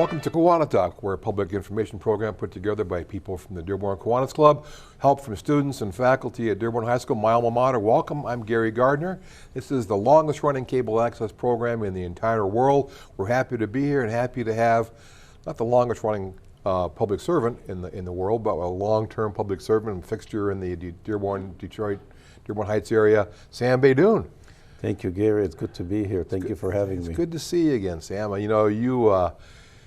Welcome to KiwaniTalk, we're a public information program put together by people from the Dearborn Kiwanis Club, help from students and faculty at Dearborn High School, my alma mater. Welcome, I'm Gary Gardner. This is the longest running cable access program in the entire world. We're happy to be here and happy to have, not the longest running public servant in the world, but a long-term public servant and fixture in the Dearborn Heights area, Sam Baydoun. Thank you, Gary. It's good to be here. Thank you for having me. It's good to see you again, Sam. You know,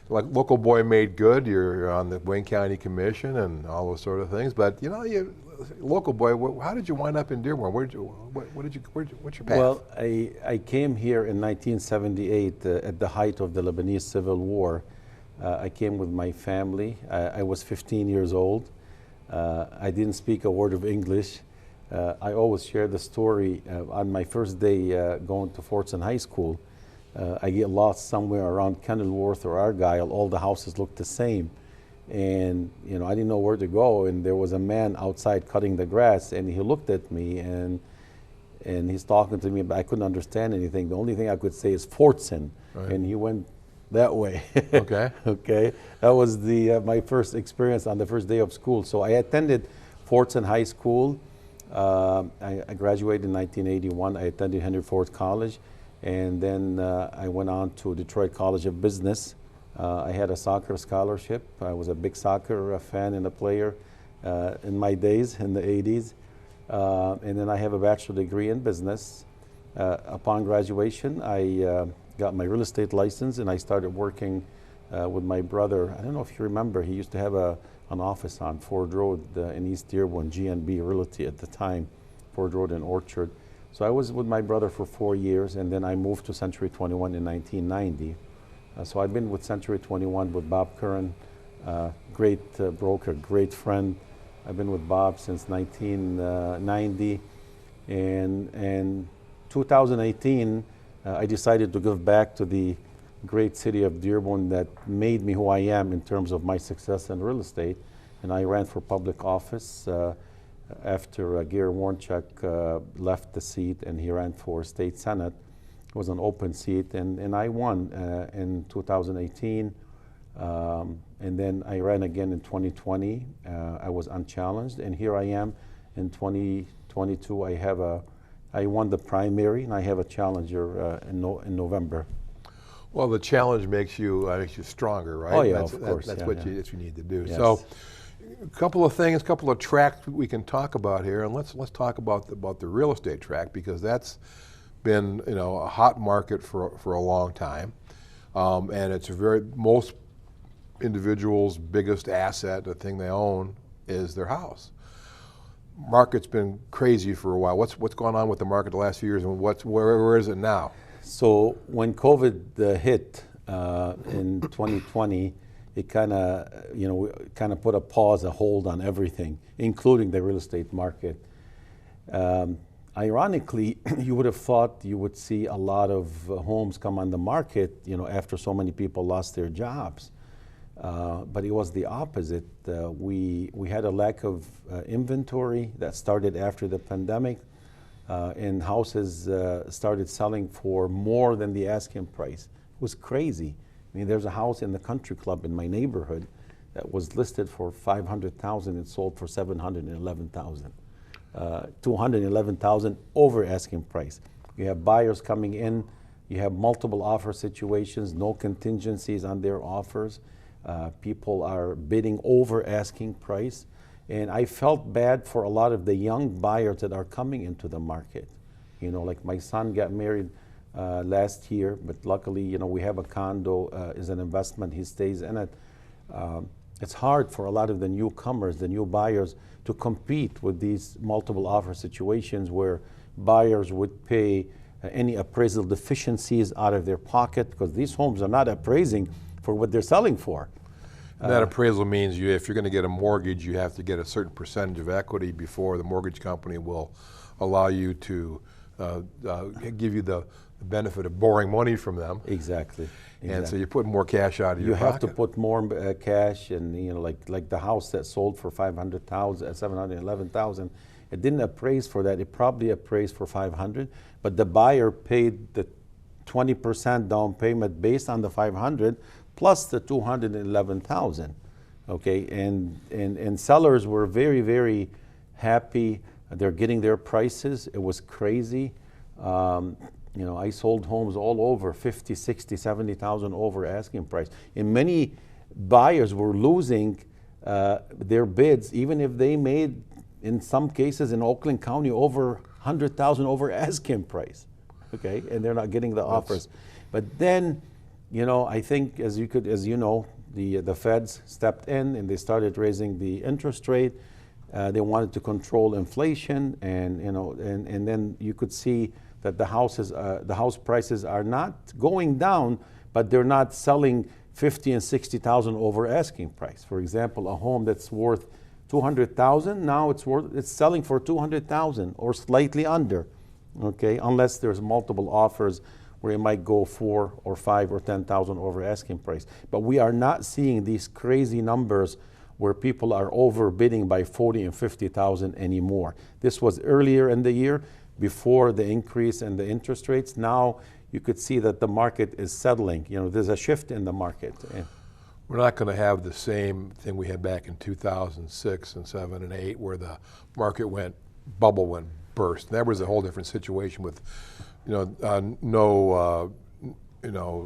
like local boy made good. You're on the Wayne County Commission and all those sort of things. But you know, local boy. How did you wind up in Dearborn? What's your path? Well, I came here in 1978 at the height of the Lebanese Civil War. I came with my family. I was 15 years old. I didn't speak a word of English. I always share the story. On my first day going to Fortson High School, I get lost somewhere around Kenilworth or Argyle. All the houses looked the same. And you know, I didn't know where to go. And there was a man outside cutting the grass, and he looked at me and he's talking to me, but I couldn't understand anything. The only thing I could say is Fortson. Right. And he went that way. Okay. Okay. That was my first experience on the first day of school. So I attended Fortson High School. I graduated in 1981. I attended Henry Ford College. And then I went on to Detroit College of Business. I had a soccer scholarship. I was a big soccer fan and a player in my days in the 80s. And then I have a bachelor degree in business. Upon graduation, I got my real estate license and I started working with my brother. I don't know if you remember, he used to have an office on Ford Road in East Dearborn, G&B Realty at the time, Ford Road and Orchard. So I was with my brother for 4 years, and then I moved to Century 21 in 1990. So I've been with Century 21 with Bob Curran, great broker, great friend. I've been with Bob since 1990. And 2018, I decided to give back to the great city of Dearborn that made me who I am in terms of my success in real estate. And I ran for public office after Gary Warnchuk left the seat and he ran for state senate. It was an open seat, and I won in 2018. And then I ran again in 2020. I was unchallenged, and here I am in 2022. I won the primary, and I have a challenger in November. Well, the challenge makes you stronger, right? Oh yeah, of course. That's what you need to do. Yes. So, a couple of things, a couple of tracks we can talk about here, and let's talk about the real estate track, because that's been a hot market for a long time, and it's most individuals' biggest asset, the thing they own, is their house. Market's been crazy for a while. What's gone on with the market the last few years, and where is it now? So when COVID hit in 2020, it kind of put a pause, a hold on everything, including the real estate market. Ironically, you would have thought you would see a lot of homes come on the market, after so many people lost their jobs. But it was the opposite. We had a lack of inventory that started after the pandemic, and houses started selling for more than the asking price. It was crazy. I mean, there's a house in the country club in my neighborhood that was listed for $500,000 and sold for $711,000. $211,000 over asking price. You have buyers coming in. You have multiple offer situations, no contingencies on their offers. People are bidding over asking price. And I felt bad for a lot of the young buyers that are coming into the market. Like my son got married last year, but luckily, we have a condo as an investment. He stays in it. It's hard for a lot of the newcomers, the new buyers, to compete with these multiple offer situations where buyers would pay any appraisal deficiencies out of their pocket, because these homes are not appraising for what they're selling for. And that appraisal means if you're going to get a mortgage, you have to get a certain percentage of equity before the mortgage company will allow you to give you the benefit of borrowing money from them. Exactly. And so you put more cash out of your pocket. You have to put more cash, and like the house that sold for $711,000, it didn't appraise for that. It probably appraised for $500,000, but the buyer paid the 20% down payment based on the $500,000 plus the 211,000. Okay, and sellers were very, very happy. They're getting their prices. It was crazy. You know, I sold homes all over 50, 60, 70,000 over asking price. And many buyers were losing their bids, even if they made, in some cases in Oakland County, over 100,000 over asking price. Okay, and they're not getting the offers. But then, you know, I think as you know, the feds stepped in and they started raising the interest rate. They wanted to control inflation, and you know, and then you could see that the house prices are not going down, but they're not selling 50 and 60,000 over asking price. For example, a home that's worth 200,000 now it's selling for 200,000 or slightly under. Okay, unless there's multiple offers where it might go 4 or 5 or 10,000 over asking price. But we are not seeing these crazy numbers where people are overbidding by 40 and 50,000 anymore. This was earlier in the year before the increase in the interest rates. Now you could see that the market is settling. You know, there's a shift in the market. We're not going to have the same thing we had back in 2006 and 7 and 8 where the market bubble went burst. And that was a whole different situation with, you know,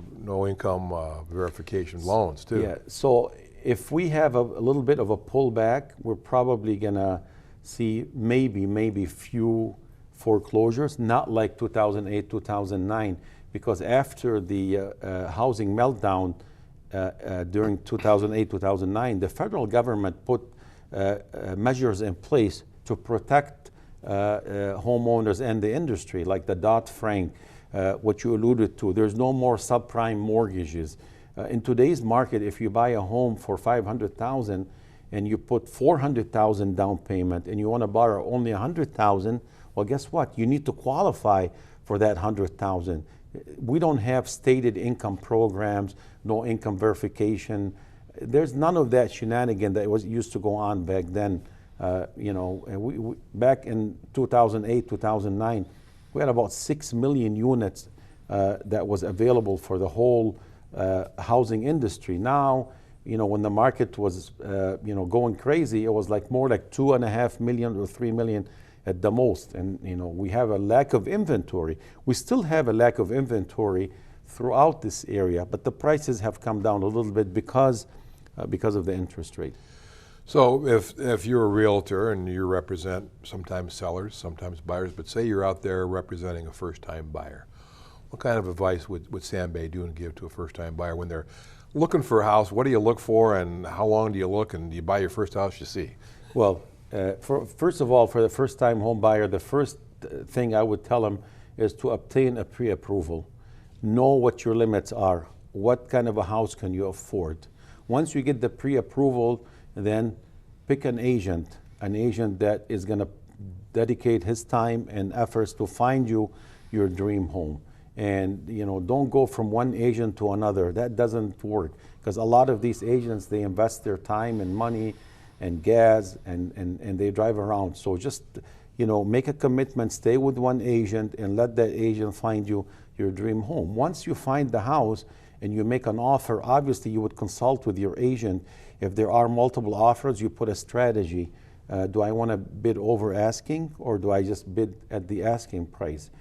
no income verification loans too. Yeah, so if we have a little bit of a pullback, we're probably gonna see maybe few foreclosures, not like 2008, 2009, because after the housing meltdown during 2008, 2009, the federal government put measures in place to protect homeowners and the industry, like the Dodd-Frank, what you alluded to. There's no more subprime mortgages. In today's market, if you buy a home for $500,000 and you put $400,000 down payment and you want to borrow only $100,000, well, guess what? You need to qualify for that $100,000. We don't have stated income programs, no income verification. There's none of that shenanigan that used to go on back then. You know, we back in 2008, 2009, we had about 6 million units that was available for the whole housing industry. Now, you know, when the market was, you know, going crazy, it was like more like 2.5 million or 3 million at the most. And, you know, we have a lack of inventory. We still have a lack of inventory throughout this area, but the prices have come down a little bit because of the interest rate. So if you're a realtor and you represent sometimes sellers, sometimes buyers, but say you're out there representing a first-time buyer, what kind of advice would Sam Baydoun give to a first-time buyer when they're looking for a house? What do you look for, and how long do you look, and do you buy your first house you see? Well, first of all, for the first-time home buyer, the first thing I would tell them is to obtain a pre-approval. Know what your limits are. What kind of a house can you afford? Once you get the pre-approval, then pick an agent that is going to dedicate his time and efforts to find you your dream home. And, you know, don't go from one agent to another. That doesn't work, because a lot of these agents, they invest their time and money and gas and they drive around. So just, you know, make a commitment, stay with one agent and let that agent find you your dream home. Once you find the house and you make an offer, obviously you would consult with your agent. If there are multiple offers, you put a strategy. Do I want to bid over asking, or do I just bid at the asking price?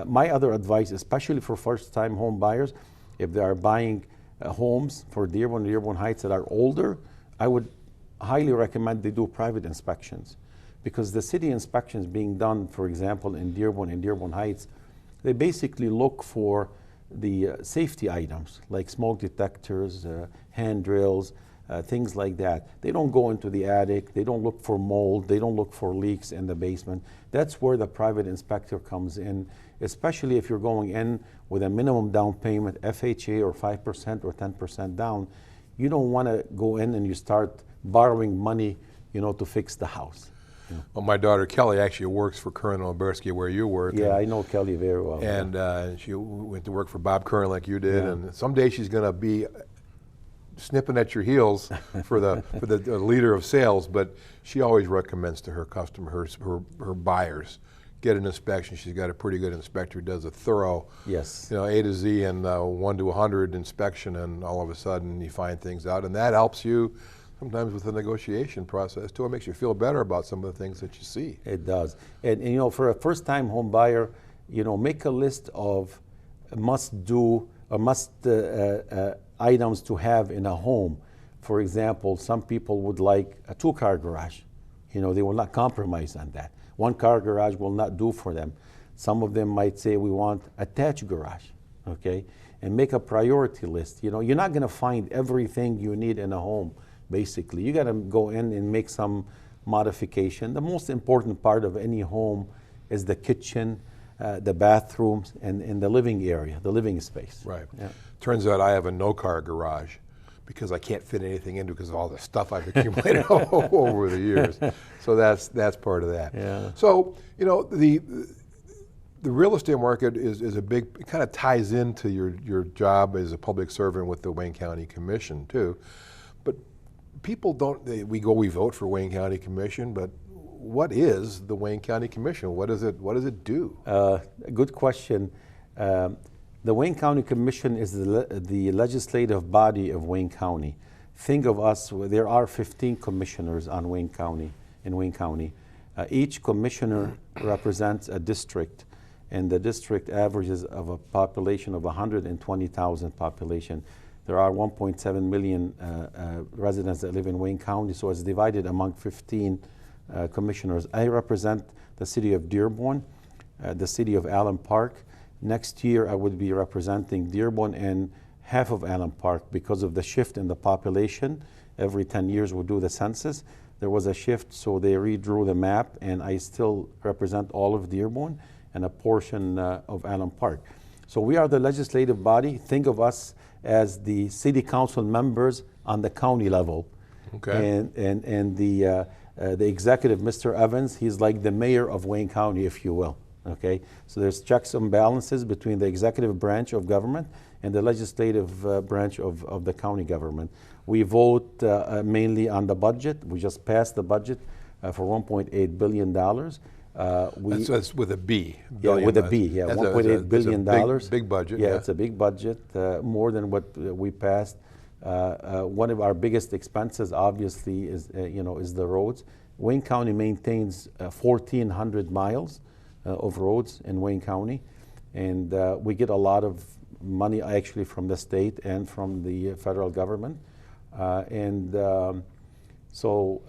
My other advice, especially for first-time home buyers, if they are buying homes for Dearborn Heights that are older, I would highly recommend they do private inspections, because the city inspections being done, for example, in Dearborn and Dearborn Heights, they basically look for the safety items like smoke detectors, hand drills, things like that. They don't go into the attic, they don't look for mold, they don't look for leaks in the basement. That's where the private inspector comes in, especially if you're going in with a minimum down payment, FHA or 5% or 10% down. You don't want to go in and you start borrowing money, you know, to fix the house. Yeah. Well, my daughter Kelly actually works for Curran and Oberski, where you work. Yeah, I know Kelly very well. And she went to work for Bob Curran like you did, Yeah. and someday she's going to be snipping at your heels for the leader of sales. But she always recommends to her customers, her buyers, get an inspection, she's got a pretty good inspector who does a thorough, Yes. A to Z and 1 to 100 inspection, and all of a sudden you find things out, and that helps you sometimes with the negotiation process too. It makes you feel better about some of the things that you see. It does. And for a first-time home buyer, make a list of must-do or must items to have in a home. For example, some people would like a 2-car garage. They will not compromise on that. 1-car garage will not do for them. Some of them might say we want attached garage, okay? And make a priority list. You're not going to find everything you need in a home, basically. You got to go in and make some modification. The most important part of any home is the kitchen, the bathrooms, and the living area, the living space. Right. Yeah. Turns out I have a no-car garage because I can't fit anything into because of all the stuff I've accumulated over the years. So that's part of that. Yeah. So, the real estate market is a big, it kind of ties into your job as a public servant with the Wayne County Commission too. But people we vote for Wayne County Commission, but what is the Wayne County Commission? What does it do? Good question. The Wayne County Commission is the legislative body of Wayne County. Think of us, there are 15 commissioners in Wayne County. Each commissioner represents a district, and the district averages of a population of 120,000 population. There are 1.7 million residents that live in Wayne County, so it's divided among 15 commissioners. I represent the city of Dearborn, the city of Allen Park. Next year I would be representing Dearborn and half of Allen Park because of the shift in the population. Every 10 years we do the census. There was a shift, so they redrew the map, and I still represent all of Dearborn and a portion of Allen Park. So we are the legislative body. Think of us as the city council members on the county level. Okay. And the executive, Mr. Evans, he's like the mayor of Wayne County, if you will. Okay, so there's checks and balances between the executive branch of government and the legislative branch of the county government. We vote mainly on the budget. We just passed the budget for $1.8 billion. That's with a B. Yeah, with a B, yeah, $1.8 billion. Big budget. Yeah, it's a big budget, more than what we passed. One of our biggest expenses, obviously, is the roads. Wayne County maintains 1,400 miles of roads in Wayne County, and we get a lot of money actually from the state and from the federal government, so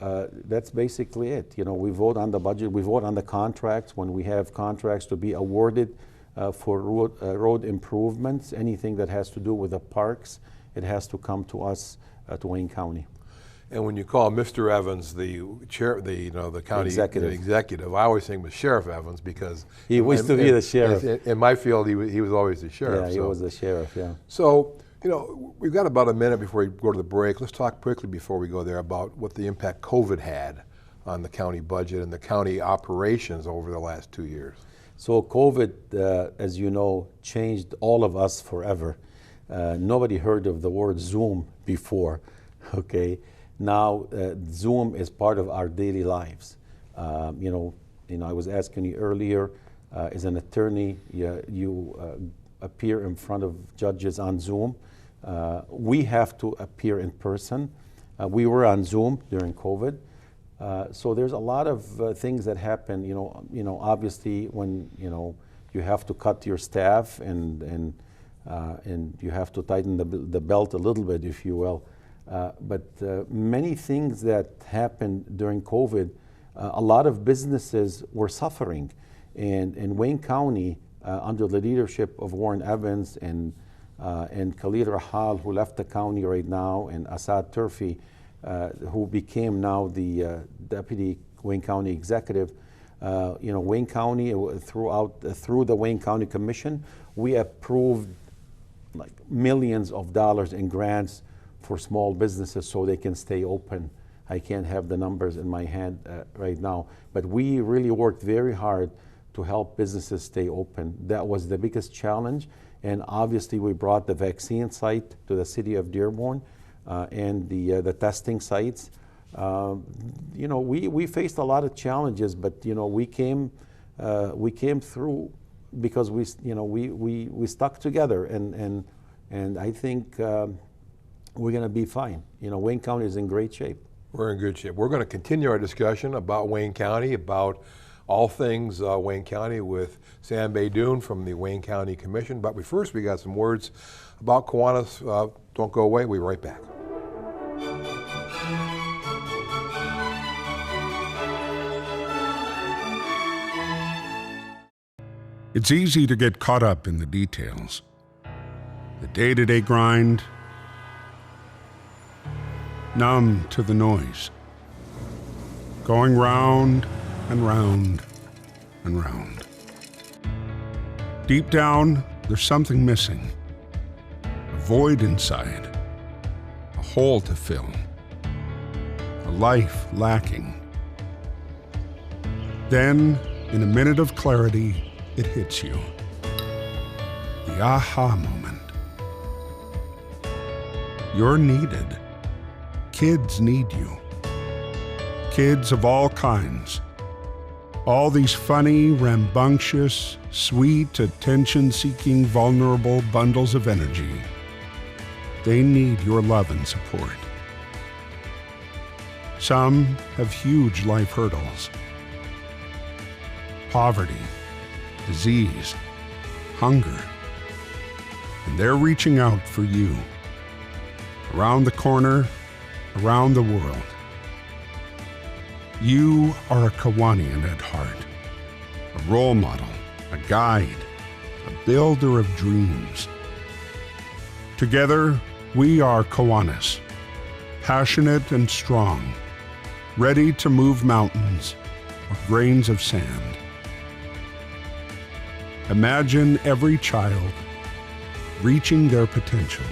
that's basically it. We vote on the budget, we vote on the contracts when we have contracts to be awarded for road improvements. Anything that has to do with the parks, it has to come to us, to Wayne County. And when you call Mr. Evans the chair, the county executive, I always think it was Sheriff Evans because he used to be the sheriff. In my field, he was always the sheriff. Yeah, he was the sheriff. Yeah. So we've got about a minute before we go to the break. Let's talk quickly before we go there about what the impact COVID had on the county budget and the county operations over the last 2 years. So COVID, as you know, changed all of us forever. Nobody heard of the word Zoom before. Okay. Now, Zoom is part of our daily lives. I was asking you earlier, as an attorney, you appear in front of judges on Zoom. We have to appear in person. We were on Zoom during COVID. So there's a lot of things that happen. Obviously, when you have to cut your staff and you have to tighten the belt a little bit, if you will. But many things that happened during COVID, a lot of businesses were suffering. And in Wayne County, under the leadership of Warren Evans and Khalid Rahal, who left the county right now, and Asad Turfi, who became now the deputy Wayne County executive, Wayne County, through the Wayne County Commission, we approved like millions of dollars in grants for small businesses so they can stay open. I can't have the numbers in my hand right now, but we really worked very hard to help businesses stay open. That was the biggest challenge, and obviously we brought the vaccine site to the city of Dearborn and the testing sites. We faced a lot of challenges, but we came we came through because we stuck together, and I think we're going to be fine. Wayne County is in great shape. We're in good shape. We're going to continue our discussion about Wayne County, about all things Wayne County with Sam Baydoun from the Wayne County Commission. But first, we got some words about Kiwanis. Don't go away. We'll be right back. It's easy to get caught up in the details. The day-to-day grind, numb to the noise, going round and round and round. Deep down, there's something missing, a void inside, a hole to fill, a life lacking. Then, in a minute of clarity, it hits you. The aha moment. You're needed. Kids need you. Kids of all kinds. All these funny, rambunctious, sweet, attention-seeking, vulnerable bundles of energy. They need your love and support. Some have huge life hurdles. Poverty, disease, hunger. And they're reaching out for you. Around the corner, around the world. You are a Kiwanian at heart, a role model, a guide, a builder of dreams. Together, we are Kiwanis, passionate and strong, ready to move mountains or grains of sand. Imagine every child reaching their potential.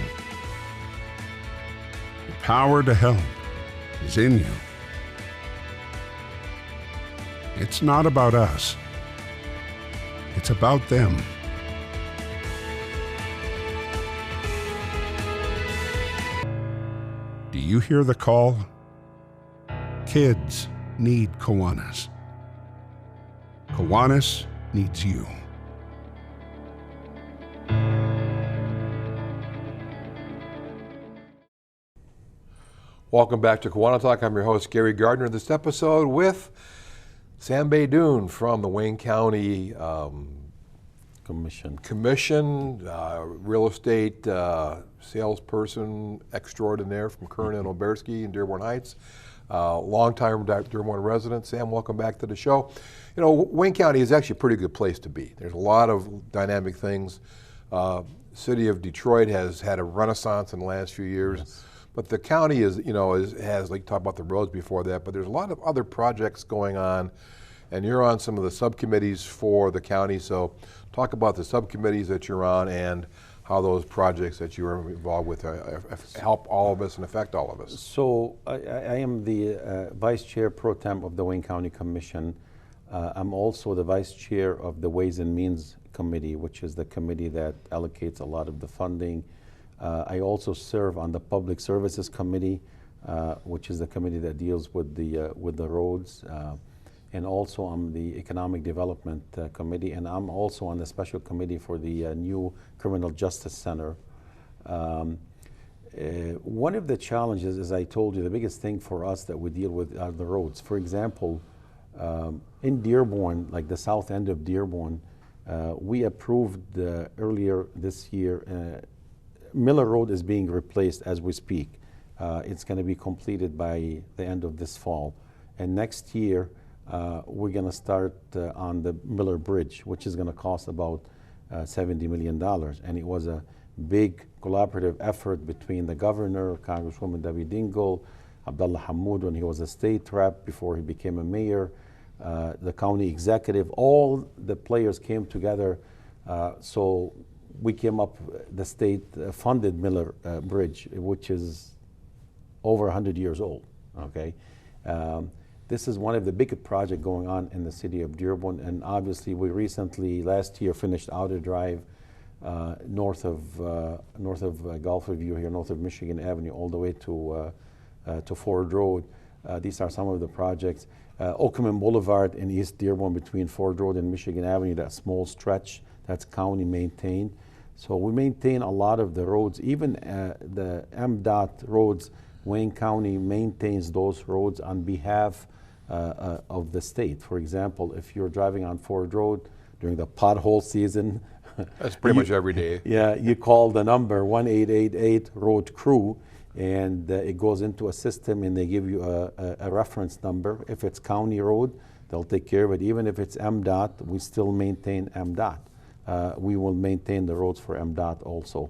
The power to help is in you. It's not about us. It's about them. Do you hear the call? Kids need Kiwanis. Kiwanis needs you. Welcome back to KiwaniTalk. I'm your host, Gary Gardner. This episode with Sam Baydoun from the Wayne County Commission, real estate salesperson extraordinaire from Kern and Oberski in Dearborn Heights, longtime Dearborn resident. Sam, welcome back to the show. Wayne County is actually a pretty good place to be. There's a lot of dynamic things. City of Detroit has had a renaissance in the last few years. Yes. But the county has, like, talked about the roads before that, but there's a lot of other projects going on, and you're on some of the subcommittees for the county. So talk about the subcommittees that you're on and how those projects that you are involved with help all of us and affect all of us. So I am the Vice Chair Pro Tem of the Wayne County Commission. I'm also the Vice Chair of the Ways and Means Committee, which is the committee that allocates a lot of the funding. I also serve on the Public Services Committee, which is the committee that deals with the roads, and also on the Economic Development Committee, and I'm also on the special committee for the new Criminal Justice Center. One of the challenges, as I told you, the biggest thing for us that we deal with are the roads. For example, in Dearborn, like the south end of Dearborn, we approved earlier this year Miller Road is being replaced as we speak. It's going to be completed by the end of this fall. And next year, we're going to start on the Miller Bridge, which is going to cost about $70 million. And it was a big collaborative effort between the governor, Congresswoman Debbie Dingell, Abdullah Hammoud when he was a state rep before he became a mayor, the county executive. All the players came together. So we came up, the state funded Miller Bridge, which is over 100 years old, okay? This is one of the biggest projects going on in the city of Dearborn, and obviously we recently, last year, finished Outer Drive north of Gulf Review here, north of Michigan Avenue, all the way to Ford Road. These are some of the projects. Oakman Boulevard in East Dearborn between Ford Road and Michigan Avenue, that small stretch, that's county maintained. So we maintain a lot of the roads, even the MDOT roads. Wayne County maintains those roads on behalf of the state. For example, if you're driving on Ford Road during the pothole season, That's pretty much every day. yeah, you call the number 1888 road crew, and it goes into a system, and they give you a reference number. If it's county road, they'll take care of it. Even if it's MDOT, we still maintain MDOT. We will maintain the roads for MDOT also.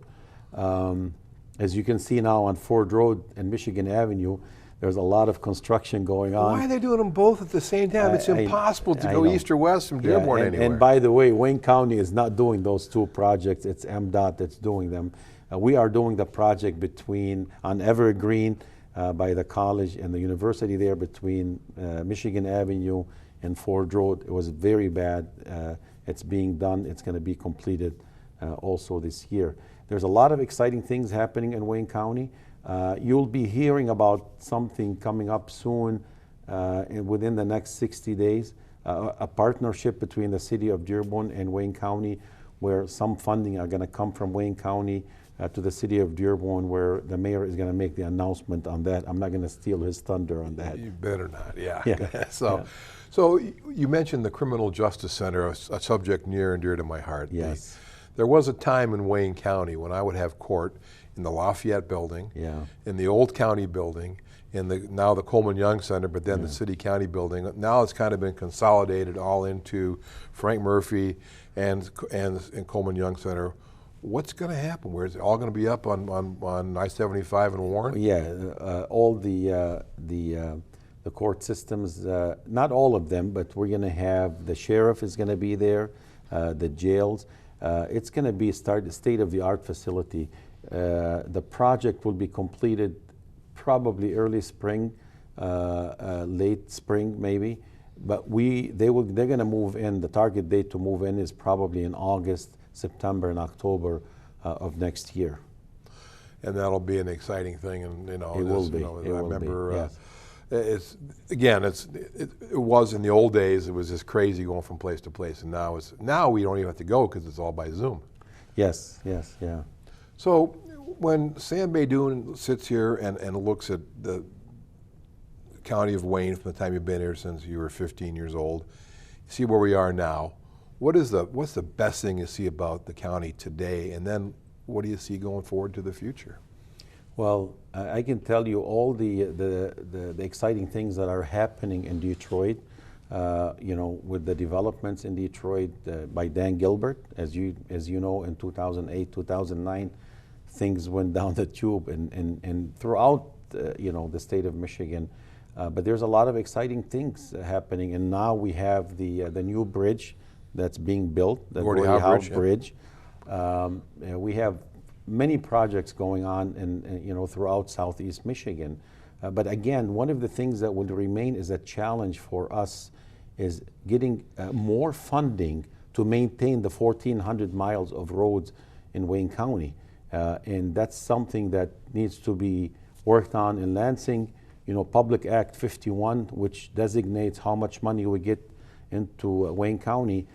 As you can see now on Ford Road and Michigan Avenue, there's a lot of construction going on. Why are they doing them both at the same time? It's impossible to go east or west from Dearborn anywhere. And by the way, Wayne County is not doing those two projects. It's MDOT that's doing them. We are doing the project on Evergreen by the college and the university there between Michigan Avenue and Ford Road. It was very bad. It's being done. It's going to be completed also this year. There's a lot of exciting things happening in Wayne County. You'll be hearing about something coming up soon within the next 60 days, a partnership between the city of Dearborn and Wayne County, where some funding are going to come from Wayne County to the city of Dearborn, where the mayor is going to make the announcement on that. I'm not going to steal his thunder on that. You better not, yeah. So you mentioned the Criminal Justice Center, a subject near and dear to my heart. Yes. There was a time in Wayne County when I would have court in the Lafayette building, in the old county building, in now the Coleman Young Center, but then the city county building. Now it's kind of been consolidated all into Frank Murphy and Coleman Young Center. What's going to happen? Where is it all going to be up on I-75 and Warren? Yeah, all the court systems, not all of them, but we're going to have the sheriff is going to be there, the jails. It's going to be a state-of-the-art facility. The project will be completed probably early spring, late spring maybe. But they're going to move in. The target date to move in is probably in August, September, and October of next year. And that'll be an exciting thing. And it will be. I remember. Yes. It was in the old days. It was just crazy going from place to place, and now we don't even have to go because it's all by Zoom. Yes. So when Sam Baydoun sits here and looks at the county of Wayne from the time you've been here since you were 15 years old, see where we are now. What's the best thing you see about the county today, and then what do you see going forward to the future? Well, I can tell you all the exciting things that are happening in Detroit. With the developments in Detroit by Dan Gilbert, as you know, in 2008, 2009, things went down the tube and throughout the state of Michigan. But there's a lot of exciting things happening, and now we have the new bridge that's being built, the Gordie Howe Bridge. We have many projects going on throughout Southeast Michigan. But again, one of the things that will remain is a challenge for us is getting more funding to maintain the 1,400 miles of roads in Wayne County. And that's something that needs to be worked on in Lansing. Public Act 51, which designates how much money we get into Wayne County,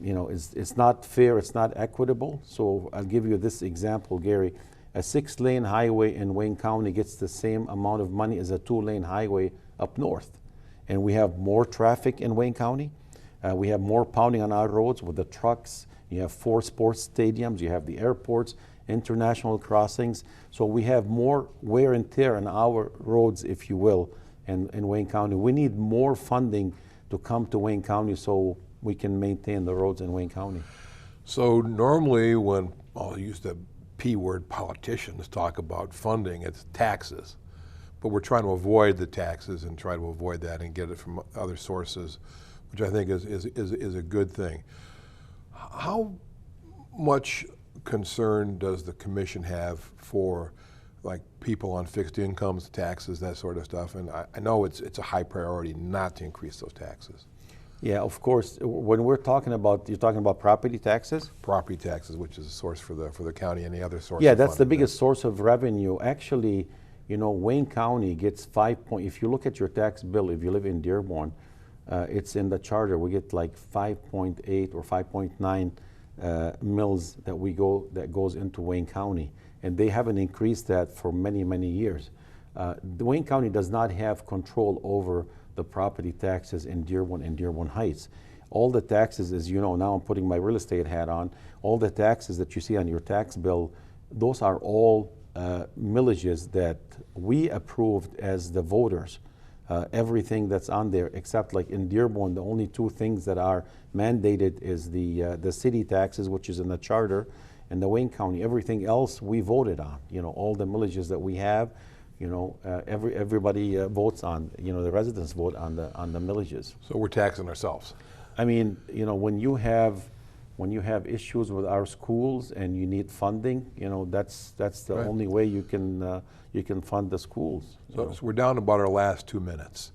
it's not fair, it's not equitable. So I'll give you this example, Gary. A 6-lane highway in Wayne County gets the same amount of money as a 2-lane highway up north. And we have more traffic in Wayne County. We have more pounding on our roads with the trucks. You have 4 sports stadiums, you have the airports, international crossings. So we have more wear and tear on our roads, if you will, in Wayne County. We need more funding to come to Wayne County so we can maintain the roads in Wayne County. So normally when, I'll use the P word, politicians talk about funding, it's taxes. But we're trying to avoid the taxes and try to avoid that and get it from other sources, which I think is a good thing. How much concern does the commission have for like people on fixed incomes, taxes, that sort of stuff? And I know it's a high priority not to increase those taxes. Yeah, of course. When we're talking about, you're talking about property taxes? Property taxes, which is a source for the county, and the other source. Yeah, that's the biggest source of revenue. Actually, Wayne County gets if you look at your tax bill, if you live in Dearborn, It's in the charter. We get like 5.8 or 5.9 mills that goes into Wayne County, and they haven't increased that for many years. The Wayne County does not have control over the property taxes in Dearborn and Dearborn Heights. All the taxes, as you know, now I'm putting my real estate hat on, all the taxes that you see on your tax bill, those are all millages that we approved as the voters. Everything that's on there, except like in Dearborn, the only two things that are mandated is the city taxes, which is in the charter, and the Wayne County. Everything else we voted on. You know, all the millages that we have, you know, everybody votes on. You know, the residents vote on the millages. So we're taxing ourselves. I mean, you know, when you have issues with our schools and you need funding, you know, that's the Right. only way you can fund the schools. So we're down to about our last 2 minutes.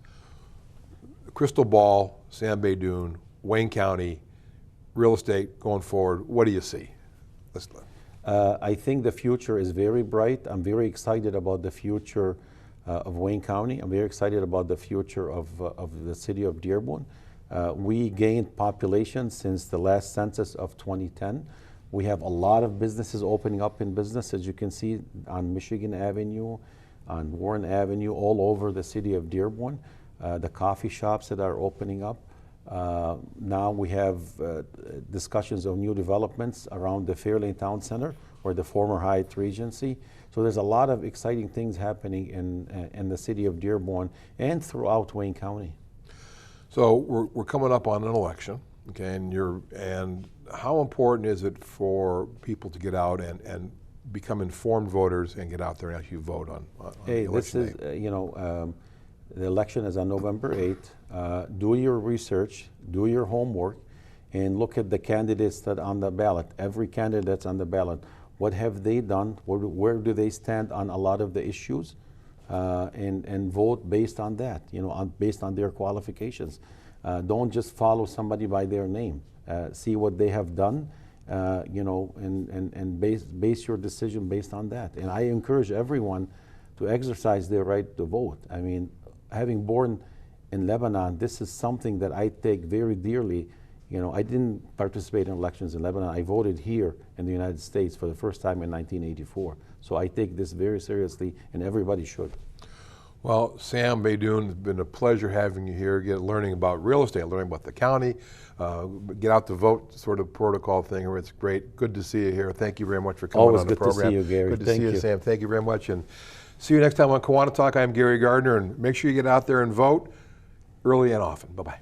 Crystal ball, Sam Baydoun, Wayne County, real estate going forward. What do you see? I think the future is very bright. I'm very excited about the future of Wayne County. I'm very excited about the future of the city of Dearborn. We gained population since the last census of 2010. We have a lot of businesses opening up in business, as you can see on Michigan Avenue, on Warren Avenue, all over the city of Dearborn. The coffee shops that are opening up. Now we have discussions of new developments around the Fairlane Town Center or the former Hyatt Regency. So there's a lot of exciting things happening in the city of Dearborn and throughout Wayne County. So we're coming up on an election, okay, and how important is it for people to get out and become informed voters and get out there and actually vote on Hey, the this election is, day? The election is on November 8th. Do your research, do your homework, and look at the candidates that are on the ballot. Every candidate that's on the ballot, what have they done? Where do they stand on a lot of the issues? And vote based on that, you know, based on their qualifications. Don't just follow somebody by their name. See what they have done, you know, and base your decision based on that. And I encourage everyone to exercise their right to vote. I mean, having born in Lebanon, this is something that I take very dearly. You know, I didn't participate in elections in Lebanon. I voted here in the United States for the first time in 1984. So I take this very seriously, and everybody should. Well, Sam Baydoun, it's been a pleasure having you here, learning about real estate, learning about the county, get out to vote sort of protocol thing. It's great. Good to see you here. Thank you very much for coming Always on the program. Always good to see you, Gary. Good to Thank see you, you. Sam. Thank you very much. And see you next time on KiwaniTalk. I'm Gary Gardner, and make sure you get out there and vote early and often. Bye-bye.